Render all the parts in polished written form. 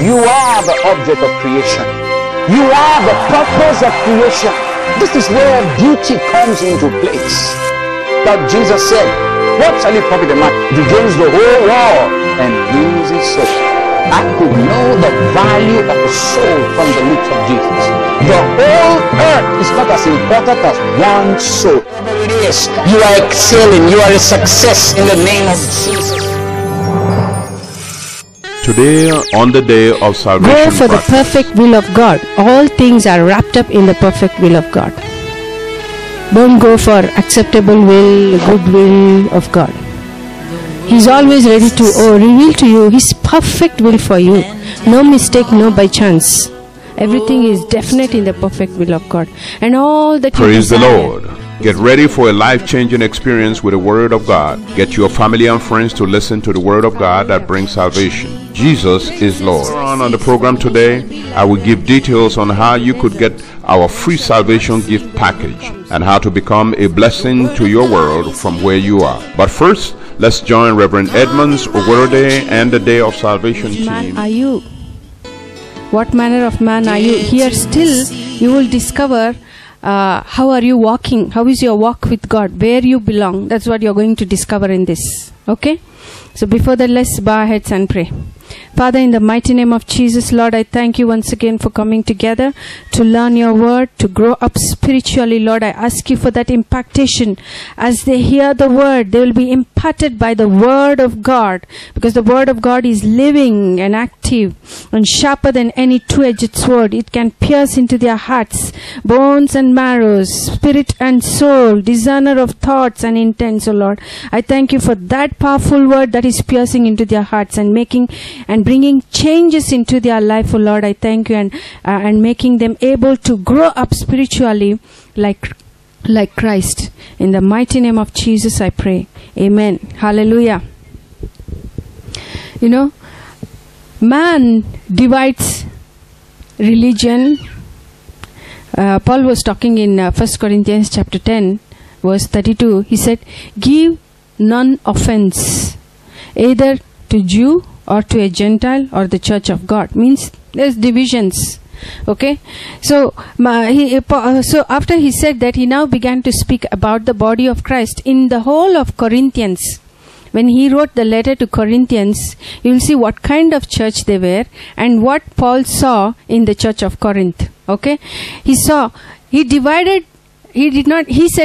You are the object of creation. You are the purpose of creation. This is where beauty comes into place. But Jesus said, what shall it profit a man if he gains the whole world and lose his soul? I could know the value of a soul from the lips of Jesus. The whole earth is not as important as one soul. Whatever it is, you are excelling, you are a success in the name of Jesus. Today, on the day of salvation, go for the perfect will of God. All things are wrapped up in the perfect will of God. Don't go for acceptable will, good will of God. He's always ready to reveal to you His perfect will for you. No mistake, no by chance. Everything is definite in the perfect will of God. And all that you praise the desire. Lord. Get ready for a life-changing experience with the Word of God. Get your family and friends to listen to the Word of God that brings salvation. Jesus is Lord. On the program today, I will give details on how you could get our free salvation gift package and how to become a blessing to your world from where you are. But first, let's join Reverend Edmonds Ogorode and the Day of Salvation team. Man are you? What manner of man are you? Here still you will discover how are you walking? How is your walk with God? Where you belong? That's what you're going to discover in this. Okay? So before that, let's bow our heads and pray. Father, in the mighty name of Jesus, Lord, I thank you once again for coming together to learn your word, to grow up spiritually. Lord, I ask you for that impactation. As they hear the word, they will be imparted by the word of God, because the word of God is living and active and sharper than any two-edged sword. It can pierce into their hearts, bones and marrows, spirit and soul, discerner of thoughts and intents, O Lord. I thank you for that powerful word that is piercing into their hearts and making and bringing changes into their life, O Lord. I thank you and making them able to grow up spiritually like Christ. In the mighty name of Jesus, I pray. Amen. Hallelujah. You know, man divides religion. Paul was talking in 1 Corinthians chapter 10, verse 32. He said, give none offense, either to Jew or to a Gentile or the church of God. Means there's divisions. Okay, so after he said that, he now began to speak about the body of Christ in the whole of Corinthians. When he wrote the letter to Corinthians, you will see what kind of church they were and what Paul saw in the church of Corinth. Okay, he said,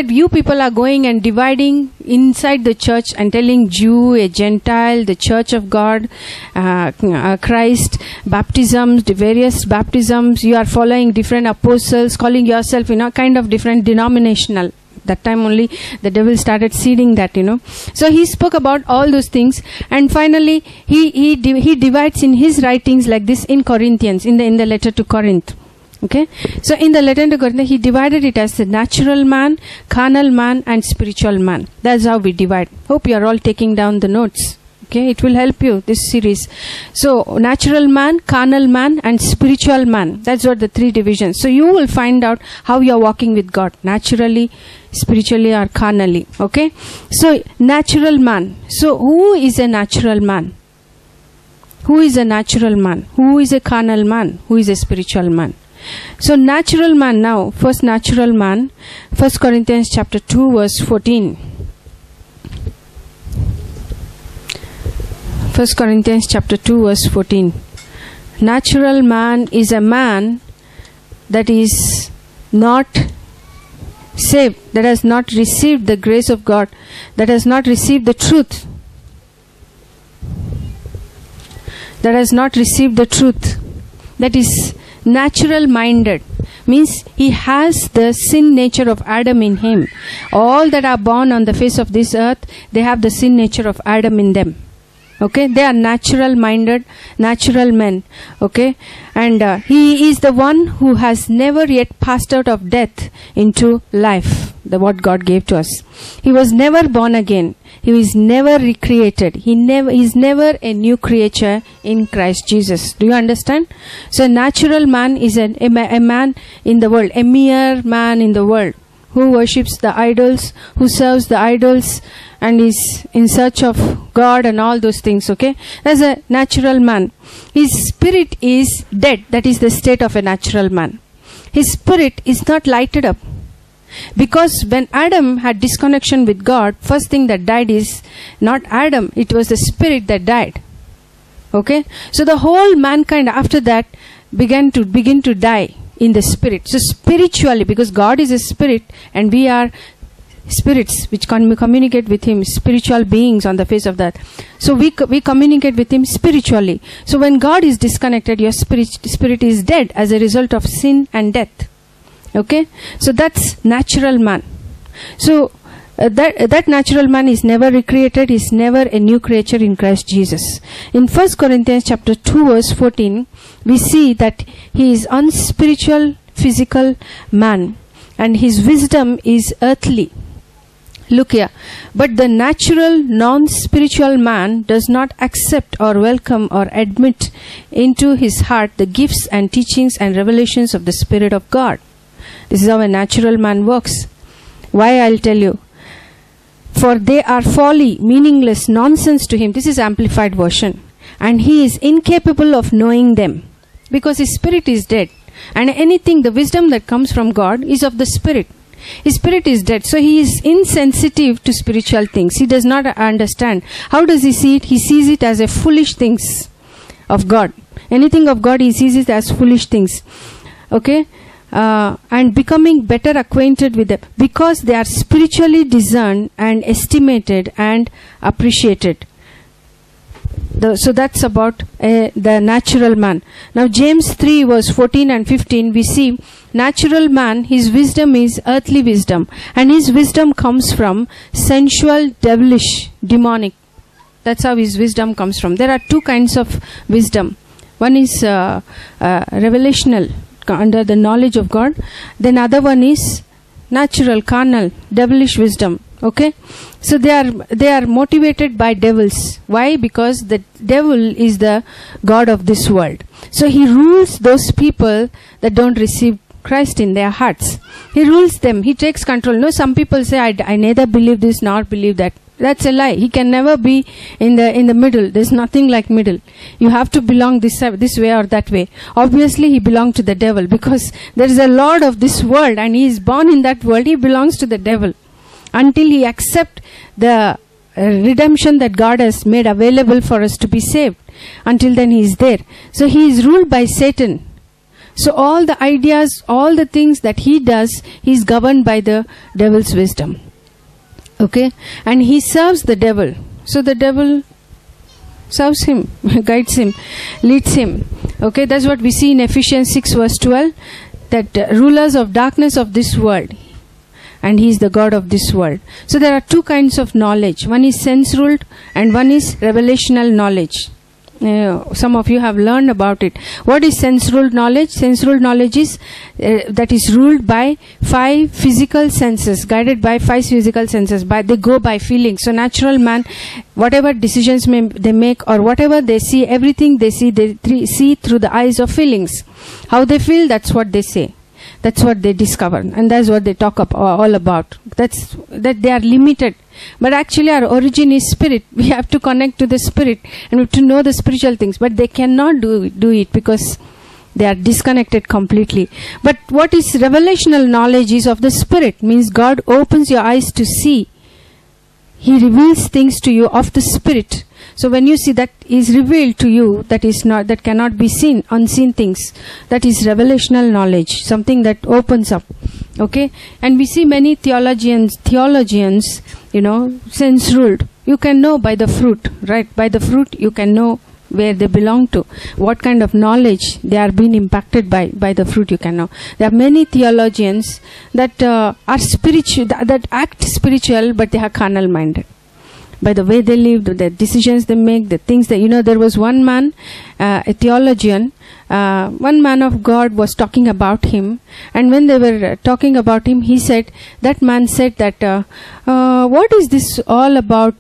you people are going and dividing inside the church and telling Jew, a Gentile, the church of God, Christ, baptisms, the various baptisms. You are following different apostles, calling yourself, kind of different denominational. That time only the devil started seeding that, So he spoke about all those things, and finally he divides in his writings like this in Corinthians, in the letter to Corinth. Okay, so in the letter to Corinthians, he divided it as the natural man, carnal man, and spiritual man. That's how we divide. Hope you are all taking down the notes. Okay, it will help you, this series. So, natural man, carnal man, and spiritual man. That's what the three divisions. So, you will find out how you are walking with God. Naturally, spiritually, or carnally. Okay, so natural man. So, who is a natural man? Who is a natural man? Who is a carnal man? Who is a spiritual man? So natural man now, first natural man, 1 Corinthians chapter 2 verse 14. 1 Corinthians chapter 2 verse 14. Natural man is a man that is not saved, that has not received the grace of God, that has not received the truth. That has not received the truth. That is natural minded, means he has the sin nature of Adam in him. All that are born on the face of this earth, they have the sin nature of Adam in them. Okay, they are natural minded, natural men. Okay, and he is the one who has never yet passed out of death into life, what God gave to us. He was never born again. He is never recreated. He is never a new creature in Christ Jesus. Do you understand? So, a natural man is a man in the world, a mere man in the world, who worships the idols, who serves the idols, and is in search of God and all those things, okay? As a natural man. His spirit is dead. That is the state of a natural man. His spirit is not lighted up. Because when Adam had disconnection with God, first thing that died is not Adam, it was the spirit that died. Okay? So the whole mankind after that begin to die in the spirit. So spiritually, because God is a spirit and we are spirits which can communicate with Him, spiritual beings on the face of that. So we communicate with Him spiritually. So when God is disconnected, your spirit is dead as a result of sin and death. Okay? So that's natural man. So that natural man is never recreated, is never a new creature in Christ Jesus. In 1 Corinthians chapter 2 verse 14, we see that he is unspiritual, physical man, and his wisdom is earthly. Look here. But the natural, non-spiritual man does not accept or welcome or admit into his heart the gifts and teachings and revelations of the Spirit of God. This is how a natural man works. Why? I'll tell you. For they are folly, meaningless, nonsense to him. This is amplified version. And he is incapable of knowing them. Because his spirit is dead. And anything, the wisdom that comes from God is of the spirit. His spirit is dead. So he is insensitive to spiritual things. He does not understand. How does he see it? He sees it as a foolish things of God. Anything of God, he sees it as foolish things. Okay? And becoming better acquainted with them because they are spiritually discerned and estimated and appreciated. So that's about the natural man. Now James 3 verse 14 and 15, we see natural man, his wisdom is earthly wisdom, and his wisdom comes from sensual, devilish, demonic. That's how his wisdom comes from. There are two kinds of wisdom. One is revelational, under the knowledge of God. Then other one is natural, carnal, devilish wisdom. Okay? So they are motivated by devils. Why? Because the devil is the god of this world. So he rules those people that don't receive Christ in their hearts. He rules them. He takes control. No, some people say, I neither believe this nor believe that. That's a lie. He can never be in the middle. There's nothing like middle. You have to belong this way or that way. Obviously, he belonged to the devil because there is a lord of this world and he is born in that world. He belongs to the devil until he accepts the redemption that God has made available for us to be saved. Until then, he is there. So he is ruled by Satan. So all the ideas, all the things that he does, he is governed by the devil's wisdom. Okay, and he serves the devil. So the devil serves him, guides him, leads him. Okay, that's what we see in Ephesians 6 verse 12, that rulers of darkness of this world, and he is the God of this world. So there are two kinds of knowledge. One is sense ruled and one is revelational knowledge. Some of you have learned about it. What is sense ruled knowledge? Sense ruled knowledge is that is ruled by 5 physical senses, guided by 5 physical senses. They go by feelings. So natural man, whatever decisions they make or whatever they see, everything they see through the eyes of feelings. How they feel, that's what they say. That's what they discover, and that's what they talk all about. That they are limited. But actually our origin is spirit. We have to connect to the spirit and we have to know the spiritual things. But they cannot do it because they are disconnected completely. But what is revelational knowledge is of the spirit. Means God opens your eyes to see. He reveals things to you of the spirit. So when you see that is revealed to you, that cannot be seen, unseen things. That is revelational knowledge, something that opens up. Okay? And we see many theologians, sense ruled. You can know by the fruit, right? By the fruit you can know where they belong to, what kind of knowledge they are being impacted by the fruit you can know. There are many theologians that are spiritual, that act spiritual, but they are carnal minded. By the way they live, the decisions they make, the things that, there was one man, a theologian, one man of God was talking about him, and when they were talking about him, that man said that, what is this all about,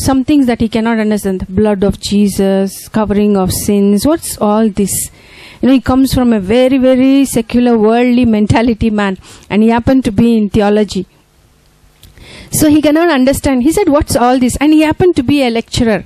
some things that he cannot understand, the blood of Jesus, covering of sins, what's all this? He comes from a very, very secular, worldly mentality man, and he happened to be in theology. So he cannot understand. He said, what's all this? And he happened to be a lecturer.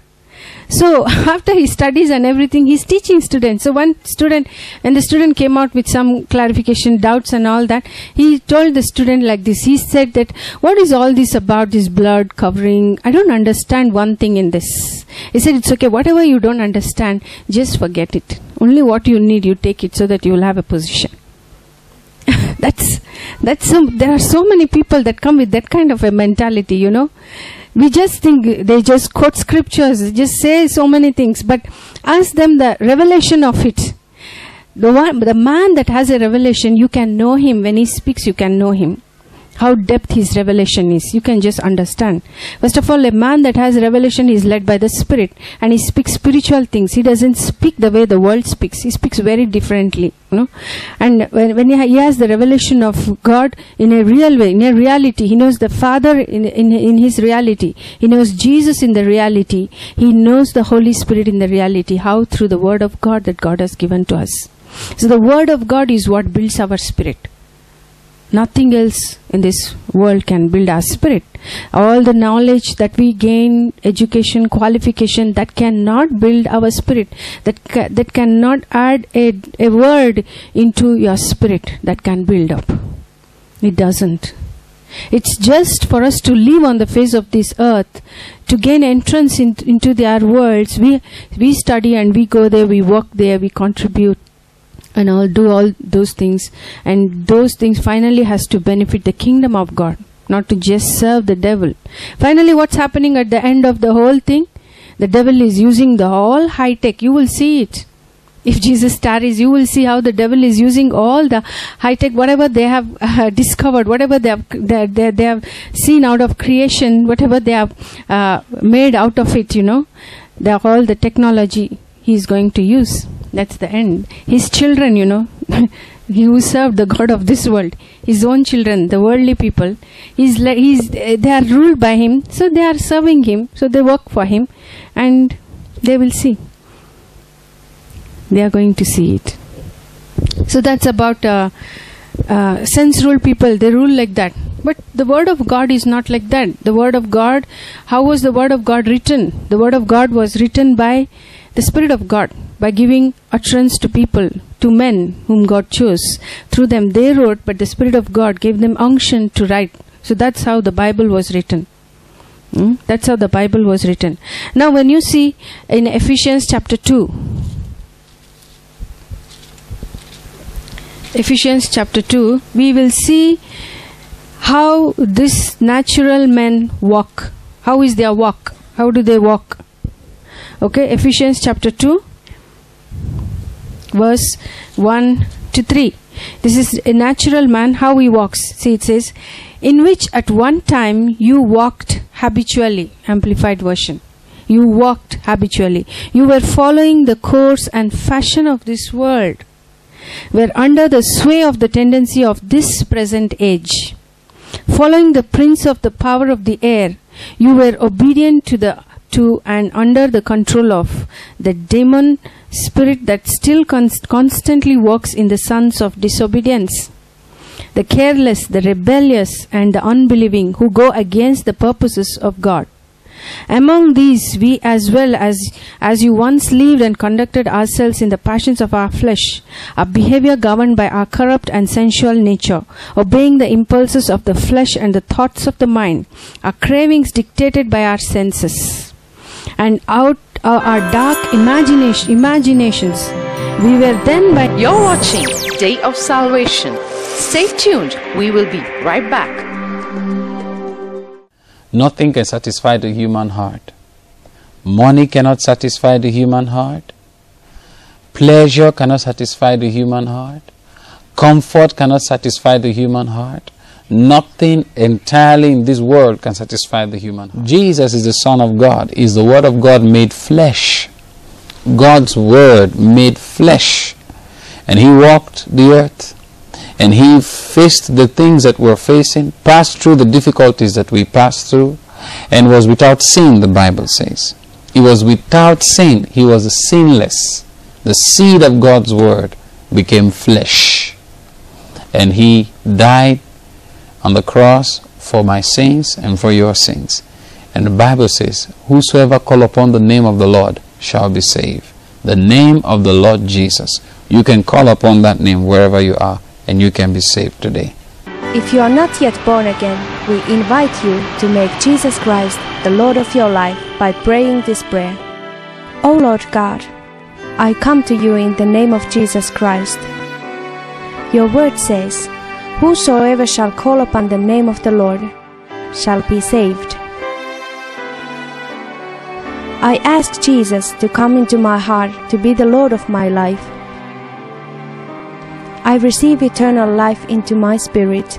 So after he studies and everything, he's teaching students. So one student, when the student came out with some clarification, doubts and all that, he told the student like this. He said that, what is all this about this blood covering? I don't understand one thing in this. He said, it's okay. Whatever you don't understand, just forget it. Only what you need, you take it so that you will have a position. There are so many people that come with that kind of a mentality, you know. We just think they just quote scriptures, they just say so many things, but ask them the revelation of it. The man that has a revelation, you can know him. When he speaks, you can know him. How depth his revelation is, you can just understand. First of all, a man that has revelation is led by the Spirit, and he speaks spiritual things. He doesn't speak the way the world speaks. He speaks very differently, you know. And when he has the revelation of God in a real way, in a reality, he knows the Father in his reality. He knows Jesus in the reality. He knows the Holy Spirit in the reality. How? Through the Word of God that God has given to us. So the Word of God is what builds our spirit. Nothing else in this world can build our spirit. All the knowledge that we gain, education, qualification, that cannot build our spirit. That cannot add a word into your spirit that can build up. It doesn't. It's just for us to live on the face of this earth, to gain entrance into their worlds. We study and we go there, we work there, we contribute. And I'll do all those things, and those things finally has to benefit the kingdom of God, not to just serve the devil. Finally, what's happening at the end of the whole thing? The devil is using the all high tech. You will see it. If Jesus tarries, you will see how the devil is using all the high tech, whatever they have discovered, whatever they have seen out of creation, whatever they have made out of it, you know, they are all the technology he is going to use. That's the end. His children, you know, he who served the God of this world, his own children, the worldly people, they are ruled by him, so they are serving him, so they work for him, and they will see. They are going to see it. So that's about sense rule people. They rule like that. But the Word of God is not like that. The Word of God, how was the Word of God written? The Word of God was written by the Spirit of God, by giving utterance to people, to men whom God chose. Through them they wrote, but the Spirit of God gave them unction to write. So that's how the Bible was written. That's how the Bible was written. Now when you see in Ephesians chapter 2, Ephesians chapter 2, we will see how this natural men walk. How is their walk? How do they walk? Okay, Ephesians chapter 2, verse 1 to 3. This is a natural man, how he walks. See, it says, in which at one time you walked habitually. Amplified version. You walked habitually. You were following the course and fashion of this world. Were under the sway of the tendency of this present age. Following the prince of the power of the air, you were obedient to and under the control of the demon spirit that still constantly works in the sons of disobedience. The careless, the rebellious, and the unbelieving who go against the purposes of God. Among these, we as well as you once lived and conducted ourselves in the passions of our flesh, our behavior governed by our corrupt and sensual nature, obeying the impulses of the flesh and the thoughts of the mind, our cravings dictated by our senses, and out our dark imaginations. We were then by... You're watching Day of Salvation. Stay tuned. We will be right back. Nothing can satisfy the human heart. Money cannot satisfy the human heart. Pleasure cannot satisfy the human heart. Comfort cannot satisfy the human heart. Nothing entirely in this world can satisfy the human heart. Jesus is the Son of God, is the Word of God made flesh. God's Word made flesh. And He walked the earth. And He faced the things that we're facing, passed through the difficulties that we passed through, and was without sin, the Bible says. He was without sin. He was sinless. The seed of God's Word became flesh. And He died on the cross for my sins and for your sins. And the Bible says, whosoever call upon the name of the Lord shall be saved. The name of the Lord Jesus. You can call upon that name wherever you are, and you can be saved today. If you are not yet born again, we invite you to make Jesus Christ the Lord of your life by praying this prayer. O Lord God, I come to you in the name of Jesus Christ. Your word says, whosoever shall call upon the name of the Lord shall be saved. I ask Jesus to come into my heart to be the Lord of my life. I receive eternal life into my spirit.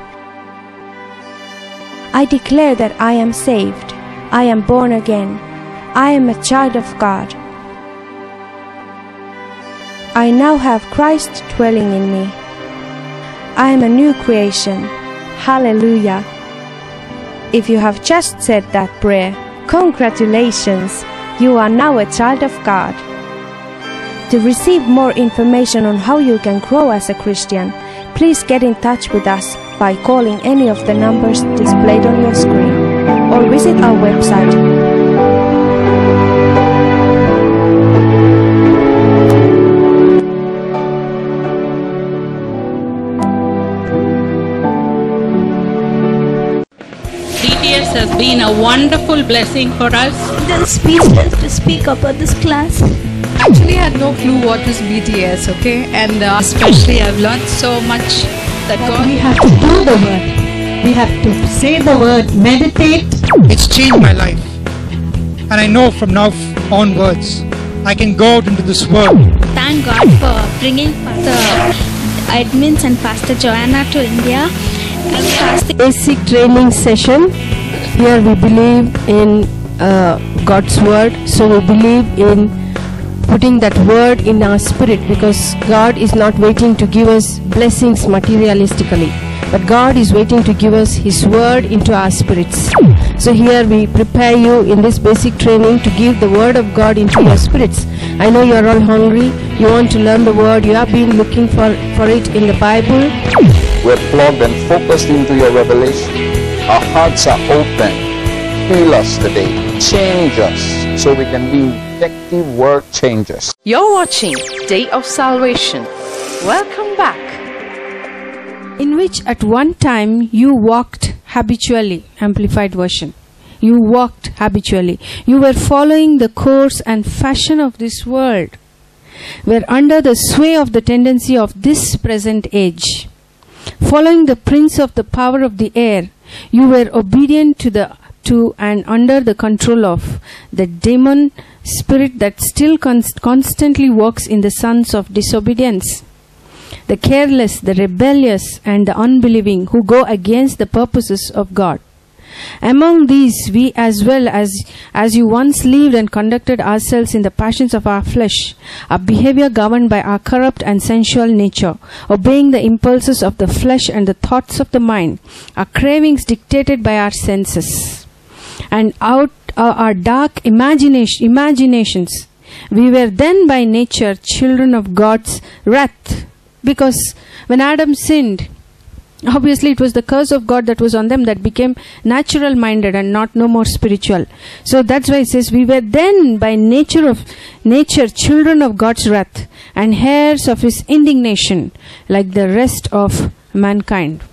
I declare that I am saved. I am born again. I am a child of God. I now have Christ dwelling in me. I am a new creation. Hallelujah. If you have just said that prayer, congratulations, you are now a child of God. To receive more information on how you can grow as a Christian, please get in touch with us by calling any of the numbers displayed on your screen or visit our website. DTS has been a wonderful blessing for us. The speechless to speak about this class. Actually, I had no clue what is BTS, okay? And especially I've learned so much that God... We have to do the word. We have to say the word, meditate. It's changed my life. And I know from now onwards, I can go out into this world. Thank God for bringing Pastor Edmonds and Pastor Joanna to India. Basic training session. Here we believe in God's word. So we believe in putting that word in our spirit, because God is not waiting to give us blessings materialistically, but God is waiting to give us His word into our spirits. So here we prepare you in this basic training to give the word of God into your spirits. I know you are all hungry, you want to learn the word, you have been looking for it in the Bible. We're plugged and focused into your revelation. Our hearts are open. Heal us today. Change us so we can be effective word changers. You're watching Day of Salvation. Welcome back. In which at one time you walked habitually, amplified version. You walked habitually. You were following the course and fashion of this world. Were under the sway of the tendency of this present age. Following the prince of the power of the air, you were obedient to and under the control of the demon spirit that still constantly works in the sons of disobedience. The careless, the rebellious, and the unbelieving who go against the purposes of God. Among these, we as well as you once lived and conducted ourselves in the passions of our flesh, our behavior governed by our corrupt and sensual nature, obeying the impulses of the flesh and the thoughts of the mind, our cravings dictated by our senses, and our dark imaginations. We were then by nature children of God's wrath, because when Adam sinned, obviously it was the curse of God that was on them that became natural minded and no more spiritual. So that's why it says we were then by nature children of God's wrath and heirs of His indignation, like the rest of mankind.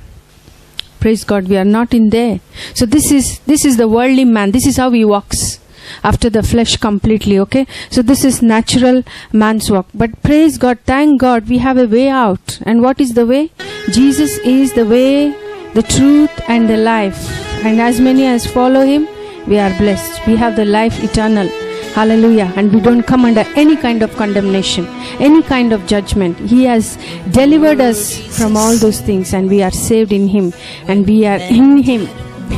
Praise God, we are not in there. So this is the worldly man. This is how he walks after the flesh completely, okay? So this is natural man's walk. But praise God, thank God, we have a way out. And what is the way? Jesus is the way, the truth, and the life. And as many as follow Him, we are blessed. We have the life eternal. Hallelujah. And we don't come under any kind of condemnation, any kind of judgment. He has delivered us from all those things, and we are saved in Him, and we are in Him.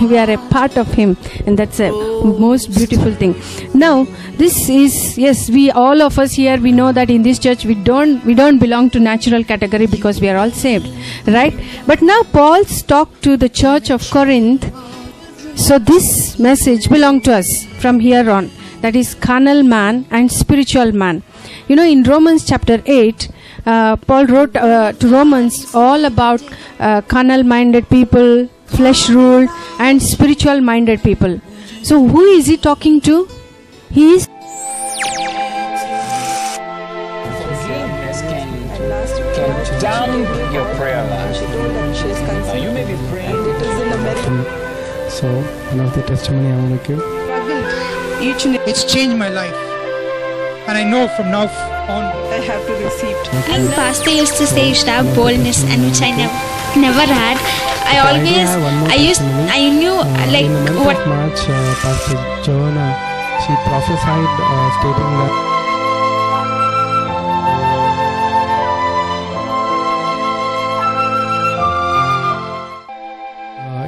We are a part of Him, and that's a most beautiful thing. Now, this is, yes, we all of us here, we know that in this church we don't belong to natural category because we are all saved, right? But now Paul's talk to the church of Corinth. So this message belongs to us from here on. That is carnal man and spiritual man. You know, in Romans chapter 8, Paul wrote to Romans all about carnal minded people, flesh ruled and spiritual minded people. So who is he talking to? He is down your prayer life. You may be praying. So, one of the testimony I want to give. It's changed my life. And I know from now on I have to receive. Pastor used to say you should have boldness, and which I never had. I knew like in the month what. of March, Pastor Joanna, she prophesied stating that.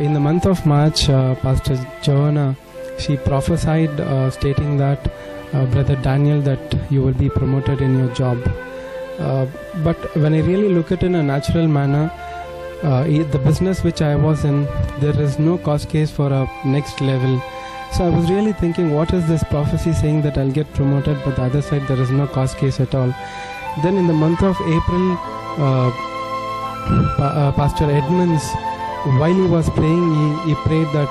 In the month of March, Pastor Joanna, she prophesied stating that, Brother Daniel, that you will be promoted in your job. But when I really look at it in a natural manner, the business which I was in, there is no cost case for a next level. So I was really thinking, what is this prophecy saying that I'll get promoted, but the other side there is no cost case at all. Then in the month of April, Pastor Edmonds, while he was praying, he prayed that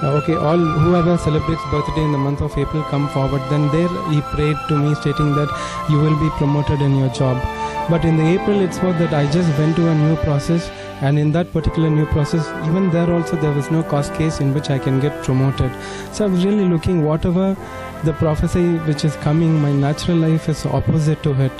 okay, all whoever celebrates birthday in the month of April, come forward. Then there he prayed to me stating that you will be promoted in your job. But in the April it's was that I just went to a new process, and in that particular new process, even there also there was no cost case in which I can get promoted. So I was really looking, whatever the prophecy which is coming, my natural life is opposite to it.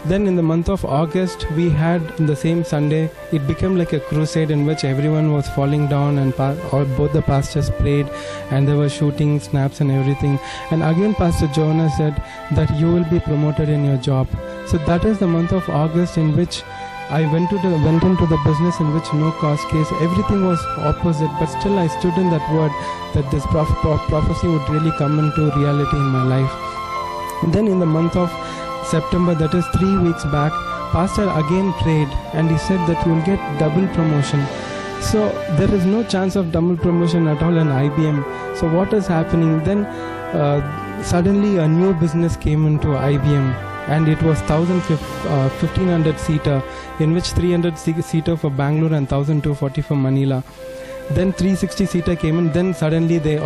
Then in the month of August, we had the same Sunday, it became like a crusade in which everyone was falling down, and both the pastors prayed, and they were shooting snaps and everything. And again Pastor Jonah said that you will be promoted in your job. So that is the month of August in which I went into the business in which no cost case, everything was opposite, but still I stood in that word that this prophecy would really come into reality in my life. And then in the month of September, that is 3 weeks back, Pastor again prayed, and he said that you will get double promotion. So there is no chance of double promotion at all in IBM. So what is happening? Then suddenly a new business came into IBM, and it was 1500 seater, in which 300 seater for Bangalore and 1240 for Manila. Then 360 seater came in. Then suddenly the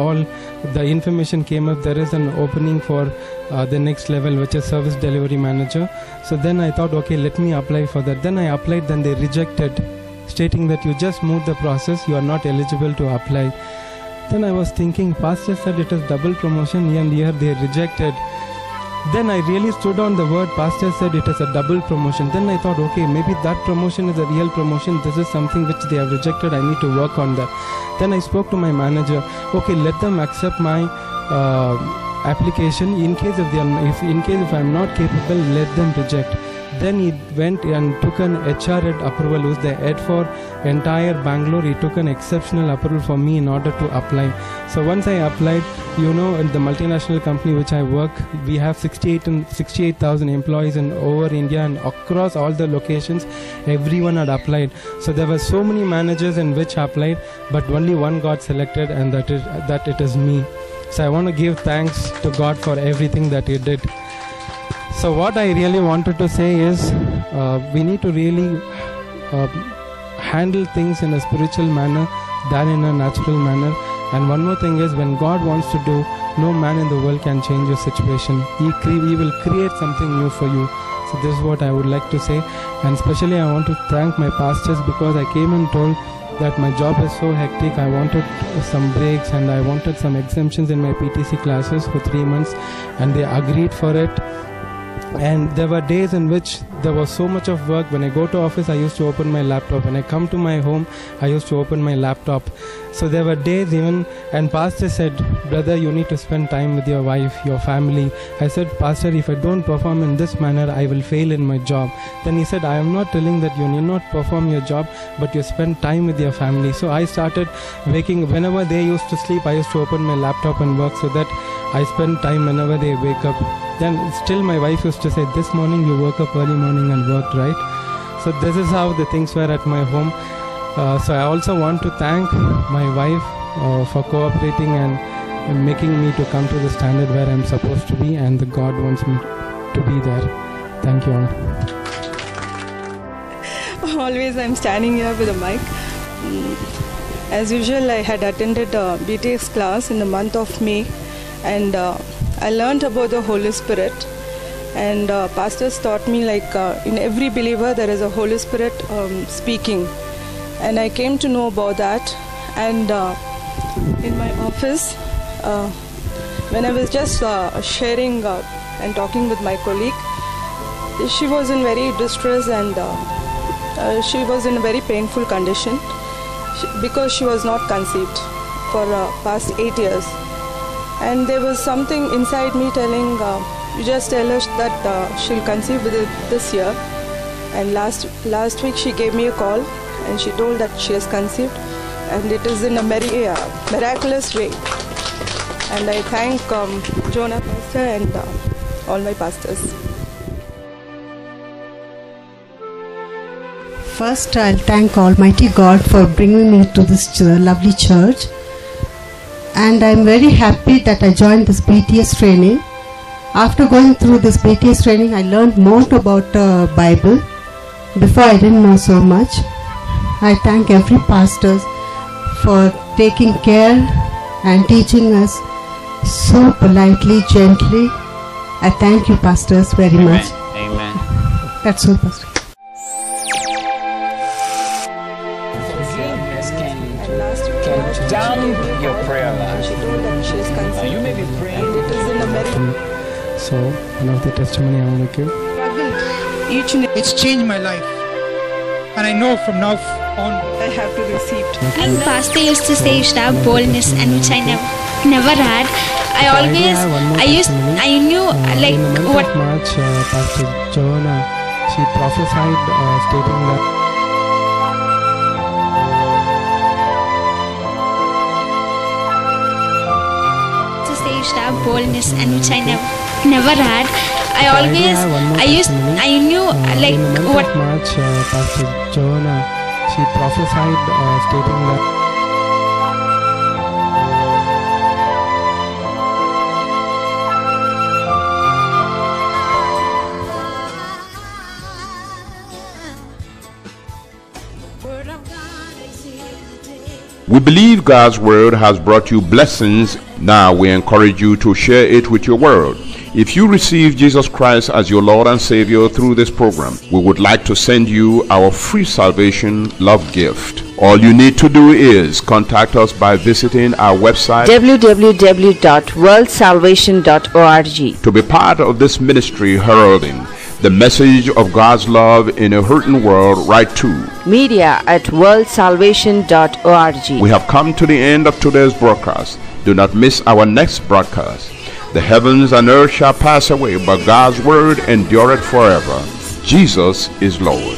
information came up, there is an opening for the next level, which is service delivery manager. So then I thought, okay, let me apply for that. Then I applied, then they rejected, stating that you just moved the process, you are not eligible to apply. Then I was thinking, Pastor said it is double promotion, and here they rejected. Then I really stood on the word. Pastor said it is a double promotion. Then I thought, okay, maybe that promotion is a real promotion. This is something which they have rejected. I need to work on that. Then I spoke to my manager. Okay, let them accept my application. In case if I'm not capable, let them reject. Then he went and took an HR head approval, who's the head for entire Bangalore. He took an exceptional approval for me in order to apply. So once I applied, in the multinational company which I work, we have 68,000 employees in over India, and across all the locations, everyone had applied. So there were so many managers in which applied, but only one got selected, and that it is me. So I want to give thanks to God for everything that He did. So what I really wanted to say is, we need to really handle things in a spiritual manner than in a natural manner. And one more thing is, when God wants to do, no man in the world can change your situation. He will create something new for you. So this is what I would like to say. And especially I want to thank my pastors, because I came and told that my job is so hectic, I wanted some breaks and I wanted some exemptions in my PTC classes for 3 months, and they agreed for it. And there were days in which there was so much of work. When I go to office, I used to open my laptop. When I come to my home, I used to open my laptop. So there were days even, and Pastor said, brother, you need to spend time with your wife, your family. I said, Pastor, if I don't perform in this manner, I will fail in my job. Then he said, I am not telling that you need not perform your job, but you spend time with your family. So I started waking, whenever they used to sleep, I used to open my laptop and work, so that I spend time whenever they wake up. Then still my wife used to say, this morning you woke up early morning and worked, right? So this is how the things were at my home. So I also want to thank my wife for cooperating and making me to come to the standard where I'm supposed to be, and the God wants me to be there. Thank you all. Always I'm standing here with a mic. As usual, I had attended a BTS class in the month of May, and I learned about the Holy Spirit. And pastors taught me like in every believer there is a Holy Spirit speaking, and I came to know about that. And in my office, when I was just sharing and talking with my colleague, she was in very distress, and she was in a very painful condition because she was not conceived for past 8 years. And there was something inside me telling, you just tell her that she'll conceive within this year. And last week she gave me a call and she told that she has conceived, and it is in a miraculous way. And I thank Jonah Pastor and all my pastors. First, I'll thank Almighty God for bringing me to this lovely church. And I'm very happy that I joined this BTS training. After going through this BTS training, I learned more about the Bible. Before, I didn't know so much. I thank every pastor for taking care and teaching us so politely, gently. I thank you, pastors, very much. Amen. That's all, Pastor. Down your prayer life. You may be praying. So, one of the testimony I want to give. It's changed my life, and I know from now on I have to receive. And Pastor used to say you should have boldness, and which I never had. I knew like in the month what. of March, Pastor Joanna, she prophesied stating that. You should have boldness, and which I never had. I knew like in the month what. of March, Pastor Joanna, she prophesied stating that. We believe God's word has brought you blessings. Now we encourage you to share it with your world. If you receive Jesus Christ as your Lord and Savior through this program, we would like to send you our free salvation love gift. All you need to do is contact us by visiting our website www.worldsalvation.org to be part of this ministry heralding the message of God's love in a hurting world. Right to media@worldsalvation.org. We have come to the end of today's broadcast. Do not miss our next broadcast. The heavens and earth shall pass away, but God's word endureth forever. Jesus is Lord.